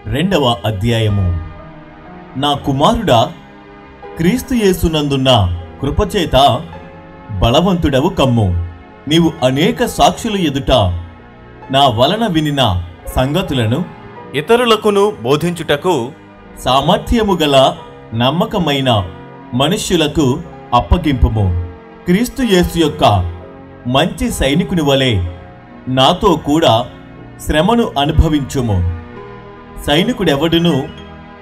రెండవ అధ్యాయము. నా కుమారుడా, క్రీస్తు యేసునందున్న కృపచేత బలవంతుడవు కమ్ము. నీవు అనేక సాక్షుల ఎదుట నా వలన వినిన సంగతులను ఇతరులకును బోధించుటకు సామర్థ్యము గల నమ్మకమైన మనుష్యులకు అప్పగింపుము. క్రీస్తు యేసు యొక్క మంచి సైనికుని వలె నాతో కూడా శ్రమను అనుభవించుము. సైనికుడెవడును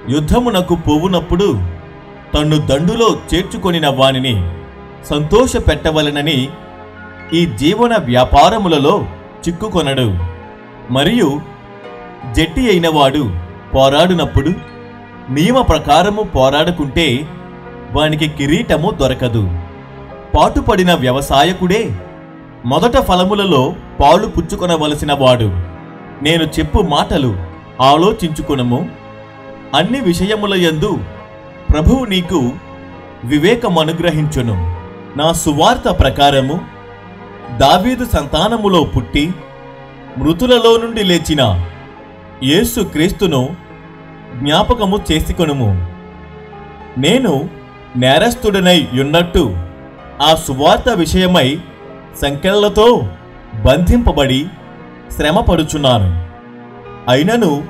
యుద్ధమునకు పోవునప్పుడు తన్ను దండులో చేర్చుకొనిన వానిని సంతోష పెట్టవలనని ఈ జీవన వ్యాపారములలో చిక్కుకొనడు. మరియు జట్టి అయినవాడు పోరాడునప్పుడు నియమ ప్రకారము పోరాడుకుంటే వానికి కిరీటము దొరకదు. పాటుపడిన వ్యవసాయకుడే మొదట ఫలములలో పాలు పుచ్చుకొనవలసిన వాడు. నేను చెప్పు మాటలు ఆలోచించుకొనుము. అన్ని విషయములయందు ప్రభువు నీకు వివేకమనుగ్రహించును. నా సువార్త ప్రకారము దావీదు సంతానములో పుట్టి మృతులలో నుండి లేచిన యేసు క్రీస్తును జ్ఞాపకము చేసుకొనుము. నేను నేరస్తుడనై యున్నట్టు ఆ సువార్త విషయమై సంకెళ్లతో బంధింపబడి శ్రమపడుచున్నాను. అయినను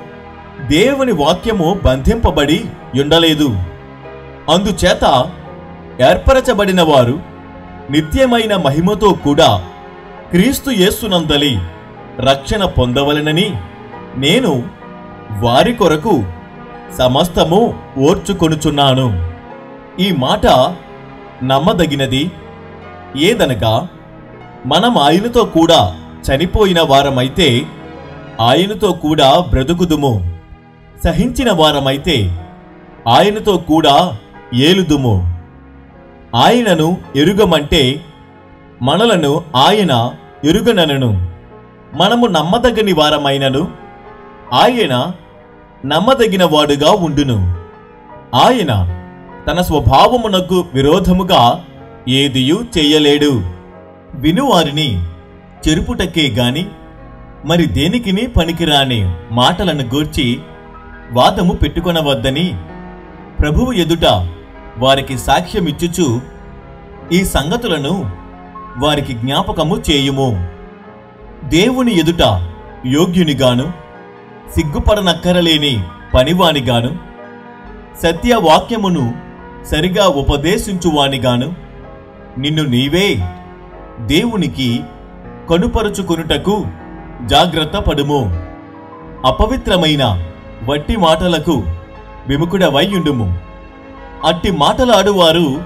దేవుని వాక్యము బంధింపబడి యుండలేదు. అందుచేత ఏర్పరచబడిన వారు నిత్యమైన మహిమతో కూడా క్రీస్తు యేసునందలి రక్షణ పొందవలెనని నేను వారి కొరకు సమస్తము ఓర్చుకొనుచున్నాను. ఈ మాట నమ్మదగినది. ఏదనగా మనం ఆయనతో కూడా చనిపోయిన వారమైతే ఆయనతో కూడా బ్రతుకుదుము, సహించిన వారమైతే ఆయనతో కూడా ఏలుదుము. ఆయనను ఎరుగమంటే మనలను ఆయన ఎరుగనను. మనము నమ్మదగని వారమైనను ఆయన నమ్మదగిన వాడుగా ఉండును. ఆయన తన స్వభావమునకు విరోధముగా ఏదియూ చెయ్యలేడు. వినువారిని చెరుపుటకే గాని మరి దేనికిని పనికిరాని మాటలను గూర్చి వాదము పెట్టుకొనవద్దని ప్రభువు ఎదుట వారికి సాక్ష్యమిచ్చుచు ఈ సంగతులను వారికి జ్ఞాపకము చేయుము. దేవుని ఎదుట యోగ్యునిగాను సిగ్గుపడనక్కరలేని పనివానిగాను సత్యవాక్యమును సరిగా ఉపదేశించువానిగాను నిన్ను నీవే దేవునికి కనుపరుచుకొనుటకు జాగ్రత్త పడుము. అపవిత్రమైన వట్టి మాటలకు విముఖుడవైయుండుము. అట్టి మాటలాడువారు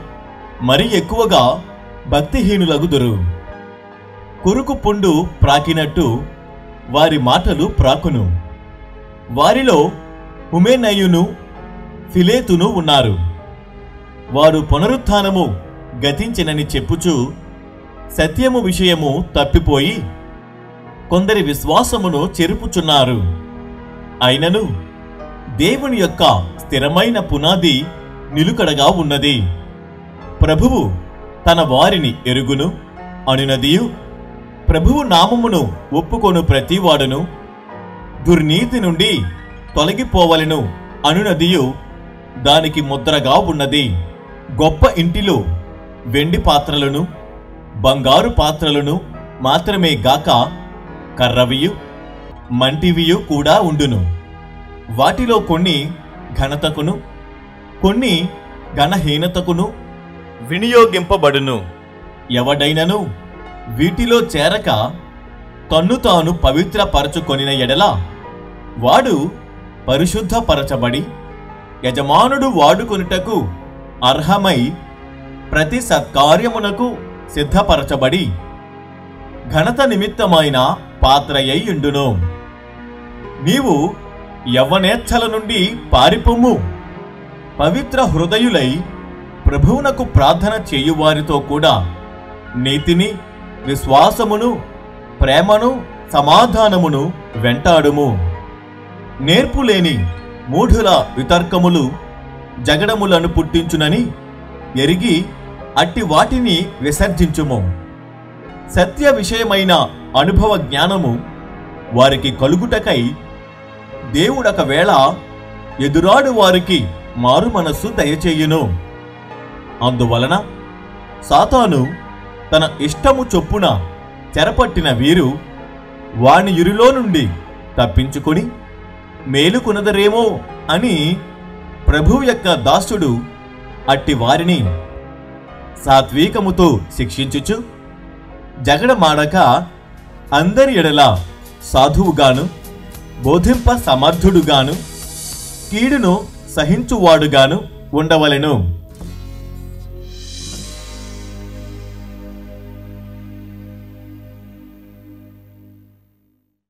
మరి ఎక్కువగా భక్తిహీనులగుదురు. కురుకు పుండు ప్రాకినట్టు వారి మాటలు ప్రాకును. వారిలో హుమెనయును ఫిలేతును ఉన్నారు. వారు పునరుత్థానము గతించినని చెప్పుచు సత్యము విషయము తప్పిపోయి కొందరి విశ్వాసమును చెరుపుచున్నారు. అయినను దేవుని యొక్క స్థిరమైన పునాది నిలుకడగా ఉన్నది. ప్రభువు తన వారిని ఎరుగును అనునదియు ప్రభువు నామమును ఒప్పుకొను ప్రతివాడును దుర్నీతి నుండి తొలగిపోవలెను అనునదియు దానికి ముద్రగా ఉన్నది. గొప్ప ఇంటిలో వెండి పాత్రలను బంగారు పాత్రలను మాత్రమే గాక కర్రవియు మంటివియు కూడా ఉండును. వాటిలో కొన్ని ఘనతకును కొన్ని ఘనహీనతకును వినియోగింపబడును. ఎవడైనను వీటిలో చేరక తన్ను తాను పవిత్రపరచుకొనిన ఎడల వాడు పరిశుద్ధపరచబడి యజమానుడు వాడుకొనుటకు అర్హమై ప్రతి సత్కార్యమునకు సిద్ధపరచబడి ఘనత నిమిత్తమైన పాత్రయ్యుండును. నీవు యవ్వనేచ్ఛల నుండి పారిపొమ్ము. పవిత్ర హృదయులై ప్రభువునకు ప్రార్థన చేయువారితో కూడా నీతిని విశ్వాసమును ప్రేమను సమాధానమును వెంటాడుము. నేర్పులేని మూఢుల వితర్కములు జగడములను పుట్టించునని ఎరిగి అట్టి వాటిని విసర్జించుము. సత్య విషయమైన అనుభవ జ్ఞానము వారికి కలుగుటకై దేవుడొకవేళ ఎదురాడు వారికి మారు మనస్సు దయచేయును. అందువలన సాతాను తన ఇష్టము చొప్పున చెరపట్టిన వీరు వాని యురిలో నుండి తప్పించుకొని మేలుకొనదరేమో అని ప్రభువు యొక్క దాసుడు అట్టి వారిని సాత్వికముతో శిక్షించుచు జగడమాడక అందరి ఎడల సాధువుగాను బోధింప సమర్థుడుగాను కీడును సహించువాడుగాను ఉండవలెను.